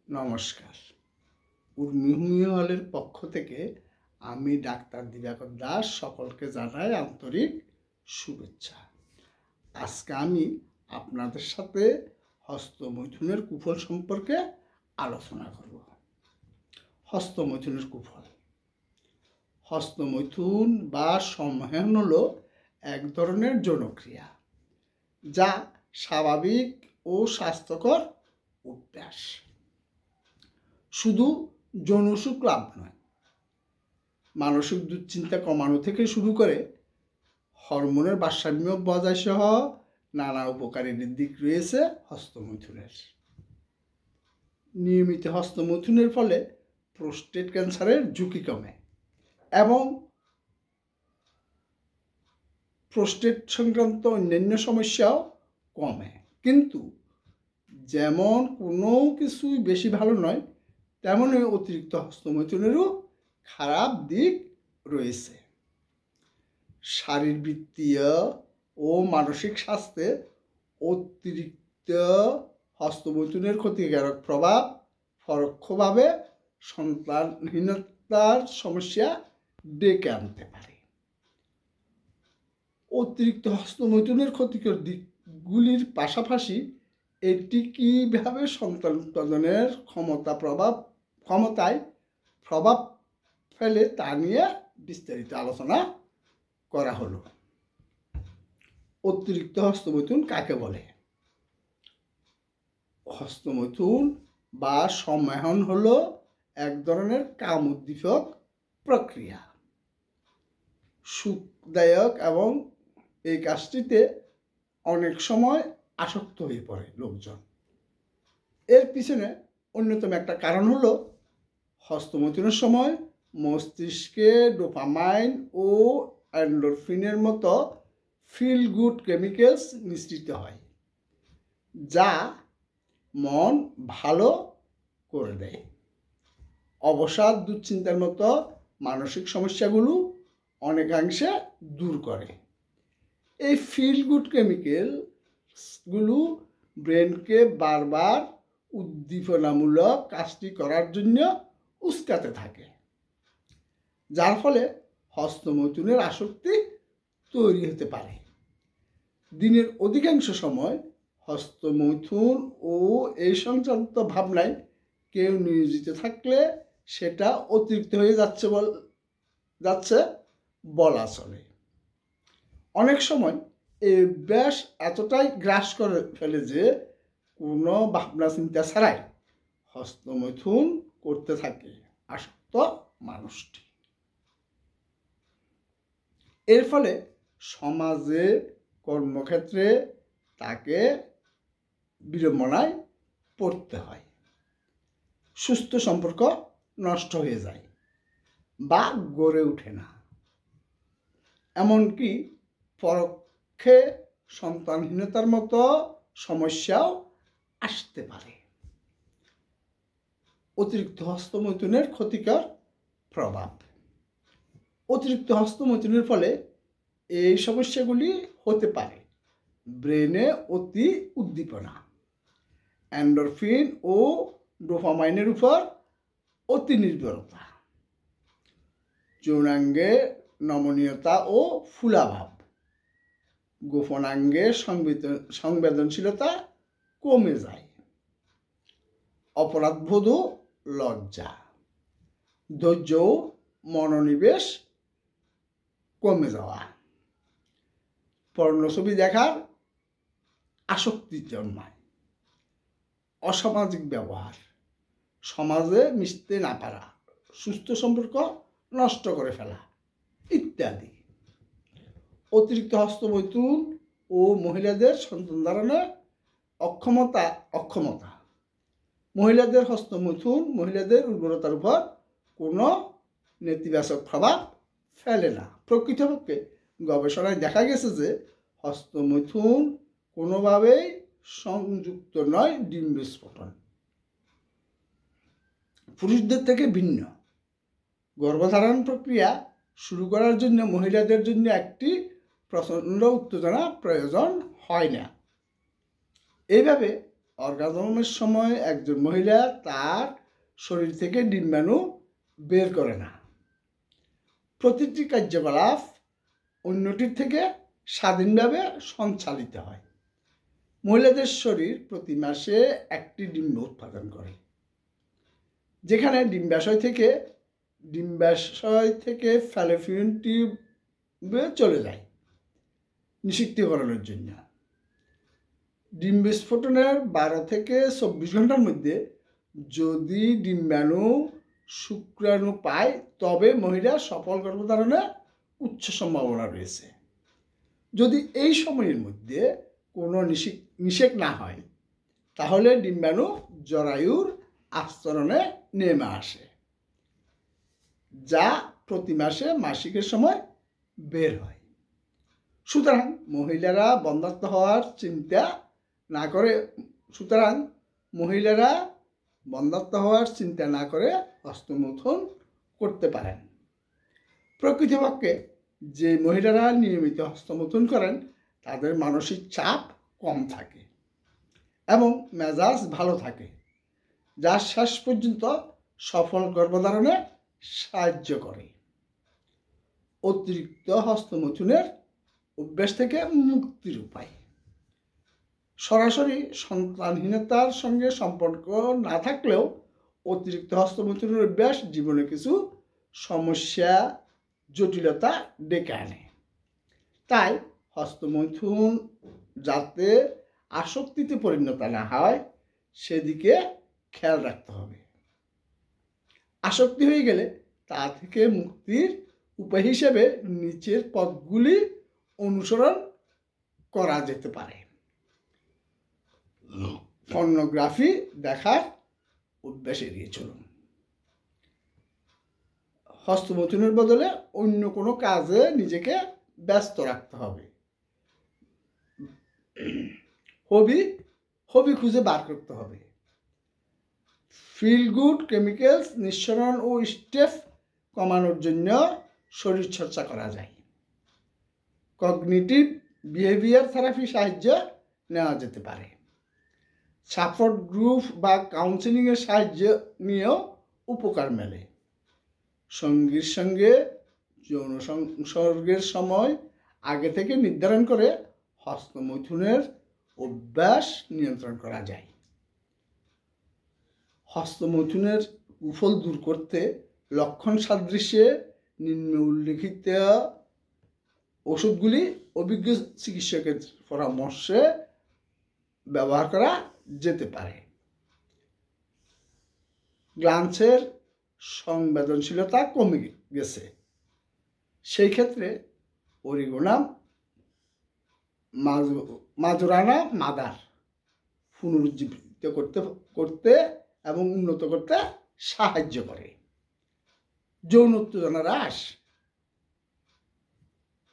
নমস্কার। উর্মি হলের পক্ষ থেকে আমি ডাক্তার দিবাকর দাস সকলকে জানাই আন্তরিক শুভেচ্ছা। আজকে আমি আপনাদের সাথে হস্তমৈথুনের কুফল সম্পর্কে আলোচনা করব। হস্তমৈথুনের কুফল। হস্তমৈথুন বা সম্মোহন হলো এক ধরনের যৌনক্রিয়া, যা স্বাভাবিক ও স্বাস্থ্যকর অভ্যাস। শুধু যৌনসুখ লাভ নয়, মানসিক দুশ্চিন্তা কমানো থেকে শুরু করে হরমোনের ভারসাম্য বজায় সহ নানা উপকারী দিক রয়েছে হস্তমৈথুনের। নিয়মিত হস্তমৈথুনের ফলে প্রোস্টেট ক্যান্সারের ঝুঁকি কমে এবং প্রোস্টেট সংক্রান্ত অন্যান্য সমস্যাও কমে। কিন্তু যেমন কোনো কিছুই বেশি ভালো নয়, তেমনই অতিরিক্ত হস্তমৈথুনেরও খারাপ দিক রয়েছে। শারীরবৃত্তীয় ও মানসিক স্বাস্থ্যে অতিরিক্ত হস্তমৈথুনের ক্ষতিকারক প্রভাব পরোক্ষভাবে সন্তানহীনতার সমস্যা ডেকে আনতে পারে। অতিরিক্ত হস্তমৈথুনের ক্ষতিকর দিকগুলির পাশাপাশি এটি কীভাবে সন্তান উৎপাদনের ক্ষমতায় প্রভাব ফেলে তা নিয়ে বিস্তারিত আলোচনা করা হলো। অতিরিক্ত হস্তমৈথুন কাকে বলে? হস্তমৈথুন বা সম্মোহন হলো এক ধরনের কাম উদ্দীপক প্রক্রিয়া। সুখদায়ক এবং এই কাজটিতে অনেক সময় আসক্ত হয়ে পড়ে লোকজন। এর পিছনে অন্যতম একটা কারণ হলো হস্তমৈথুনের সময় মস্তিষ্কে ডোপামাইন ও এন্ডোরফিনের মতো ফিল গুড কেমিক্যালস নিঃসৃত হয়, যা মন ভালো করে দেয়। অবসাদ, দুশ্চিন্তার মতো মানসিক সমস্যাগুলো অনেকাংশে দূর করে। এই ফিল গুড কেমিক্যালসগুলো ব্রেনকে বারবার উদ্দীপনামূলক কাজটি করার জন্য উস্কাতে থাকে, যার ফলে হস্তমৈথুনের আসক্তি তৈরি হতে পারে। দিনের অধিকাংশ সময় হস্তমৈথুন ও এই সংক্রান্ত ভাবনায় কেউ নিয়োজিত থাকলে সেটা অতিরিক্ত হয়ে যাচ্ছে বলা চলে। অনেক সময় এই অভ্যাস এতটাই গ্রাস করে ফেলে যে কোনো ভাবনা চিন্তা ছাড়াই হস্তমৈথুন করতে থাকে আসক্ত মানুষটি। এর ফলে সমাজে, কর্মক্ষেত্রে তাকে বিড়ম্বনায় পড়তে হয়। সুস্থ সম্পর্ক নষ্ট হয়ে যায় বা গড়ে ওঠে না। এমনকি পরোক্ষে সন্তানহীনতার মতো সমস্যাও আসতে পারে। অতিরিক্ত হস্তমৈথুনের ক্ষতিকর প্রভাব। অতিরিক্ত হস্তমৈথুনের ফলে এই সমস্যাগুলি হতে পারে: ব্রেনে অতি উদ্দীপনা, এন্ডোরফিন ও ডোপামাইনের উপর অতি নির্ভরতা, যৌনাঙ্গে নমনীয়তা ও ফুলাভাব, গোপনাঙ্গের সংবেদনশীলতা কমে যায়, অপরাধবোধ ও লজ্জা, ধৈর্য ও মনোনিবেশ কমে যাওয়া, পর্নোছবি দেখার আসক্তি জন্মায়, অসামাজিক ব্যবহার, সমাজে মিশতে না পারা, সুস্থ সম্পর্ক নষ্ট করে ফেলা ইত্যাদি। অতিরিক্ত হস্তমৈথুন ও মহিলাদের সন্তান ধারণের অক্ষমতা। মহিলাদের হস্তমৈথুন মহিলাদের উর্বরতার উপর কোনো নেতিবাচক প্রভাব ফেলে না। প্রকৃতপক্ষে গবেষণায় দেখা গেছে যে হস্তমৈথুন কোনোভাবেই সংযুক্ত নয় ডিম্বস্ফোটন। পুরুষদের থেকে ভিন্ন। গর্ভধারণ প্রক্রিয়া শুরু করার জন্য মহিলাদের জন্য একটি প্রচণ্ড উত্তেজনা প্রয়োজন হয় না। এইভাবে অর্গাজমের সময় একজন মহিলা তার শরীর থেকে ডিম্বাণু বের করে না। প্রতিটি কার্যকলাপ অন্যটির থেকে স্বাধীনভাবে সঞ্চালিত হয়। মহিলাদের শরীর প্রতি মাসে একটি ডিম্ব উৎপাদন করে, যেখানে ডিম্বাশয় থেকে ফ্যালোপিয়ান টিউবে চলে যায় নিষিক্তকরণের জন্য। ডিম্বস্ফোটনের 12 থেকে 24 ঘন্টার মধ্যে যদি ডিম্বাণু শুক্রাণু পায়, তবে মহিলার সফল গর্ভধারণের উচ্চ সম্ভাবনা রয়েছে। যদি এই সময়ের মধ্যে কোনো নিষেক না হয়, তাহলে ডিম্বাণু জরায়ুর আস্তরণে নেমে আসে, যা প্রতি মাসে মাসিকের সময় বের হয়। সুতরাং মহিলারা বন্ধ্যাত্ব হওয়ার চিন্তা না করে হস্তমৈথুন করতে পারেন। প্রকৃতপক্ষে যে মহিলারা নিয়মিত হস্তমৈথুন করেন তাদের মানসিক চাপ কম থাকে এবং মেজাজ ভালো থাকে, যা শেষ পর্যন্ত সফল গর্ভধারণে সাহায্য করে। অতিরিক্ত হস্তমৈথুনের অভ্যাস থেকে মুক্তির উপায়। সরাসরি সন্তানহীনতার সঙ্গে সম্পর্ক না থাকলেও অতিরিক্ত হস্তমৈথুনের অভ্যাস জীবনে কিছু সমস্যা, জটিলতা ডেকে আনে। তাই হস্তমৈথুন যাতে আসক্তিতে পরিণত না হয়, সেদিকে খেয়াল রাখতে হবে। আসক্তি হয়ে গেলে তা থেকে মুক্তির উপায় হিসেবে নিচের পথগুলি অনুসরণ করা যেতে পারে। পর্নোগ্রাফি দেখার অভ্যাস এড়িয়ে চলুন। হস্তমৈথুনের বদলে অন্য কোনো কাজে নিজেকে ব্যস্ত রাখতে হবে। হবি খুঁজে বার করতে হবে। ফিল গুড কেমিক্যালস নিঃসরণ ও স্ট্রেস কমানোর জন্য শরীরচর্চা করা যায়। কগনিটিভ বিহেভিয়ার থেরাপি সাহায্য নেওয়া যেতে পারে। সাপোর্ট গ্রুপ বা কাউন্সেলিংয়ের সাহায্য নিয়েও উপকার মেলে। সঙ্গীর সঙ্গে যৌন সংসর্গের সময় আগে থেকে নির্ধারণ করে হস্তমৈথুনের অভ্যাস নিয়ন্ত্রণ করা যায়। হস্তমৈথুনের কুফল দূর করতে লক্ষণ সাদৃশ্যে নিম্নে উল্লেখিত ওষুধগুলি অভিজ্ঞ চিকিৎসকের পরামর্শে ব্যবহার করা যেতে পারে। গ্ল্যান্সের সংবেদনশীলতা কমে গেছে, সেই ক্ষেত্রে অরিগোনাম মাজোরানা মাদার পুনরুজ্জীবিত করতে এবং উন্নত করতে সাহায্য করে। যৌন উত্তেজনা হ্রাস।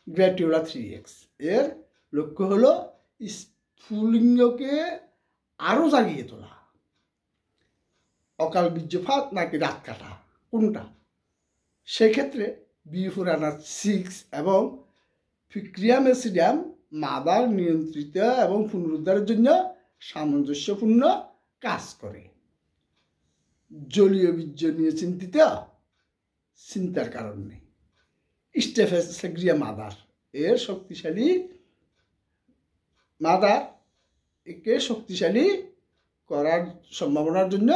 গ্র্যাটিওলা 3X এর লক্ষ্য হলো স্ফুলিঙ্গকে আরও জাগিয়ে তোলা। অকাল বীর্যপাত নাকি রাত কাটা, কোনটা? সেক্ষেত্রে বিফোরানা 6 এবং ফিক্রিয়াম অ্যাসিডিয়াম মাদার নিয়ন্ত্রিত এবং পুনরুদ্ধারের জন্য সামঞ্জস্যপূর্ণ কাজ করে। জলীয় বীর্য নিয়ে চিন্তার কারণ নেই। স্টেফেসেগ্রিয়া মাদার এর শক্তিশালী করার সম্ভাবনার জন্য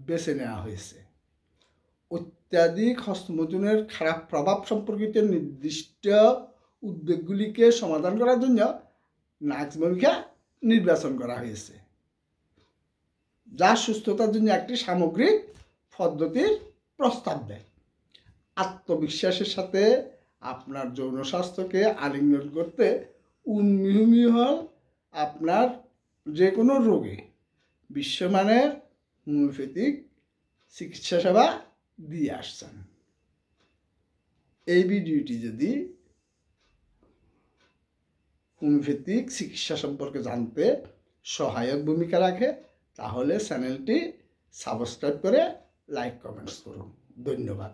বেছে নেওয়া হয়েছে। অত্যাধিক হস্তমৈথুনের খারাপ প্রভাব সম্পর্কিত নির্দিষ্ট উদ্বেগগুলিকে সমাধান করার জন্য নাক্স ভূমিকা নির্বাচন করা হয়েছে, যা সুস্থতার জন্য একটি সামগ্রিক পদ্ধতির প্রস্তাব দেয়। আত্মবিশ্বাসের সাথে আপনার যৌন স্বাস্থ্যকে আলিঙ্গন করতে উন্মুখ আপনার যে কোনো রোগে বিশ্বমানের হোমিওপ্যাথিক চিকিৎসা সেবা দিয়ে আসছেন। এই ভিডিওটি যদি হোমিওপ্যাথিক চিকিৎসা সম্পর্কে জানতে সহায়ক ভূমিকা রাখে, তাহলে চ্যানেলটি সাবস্ক্রাইব করে লাইক কমেন্টস করুন। ধন্যবাদ।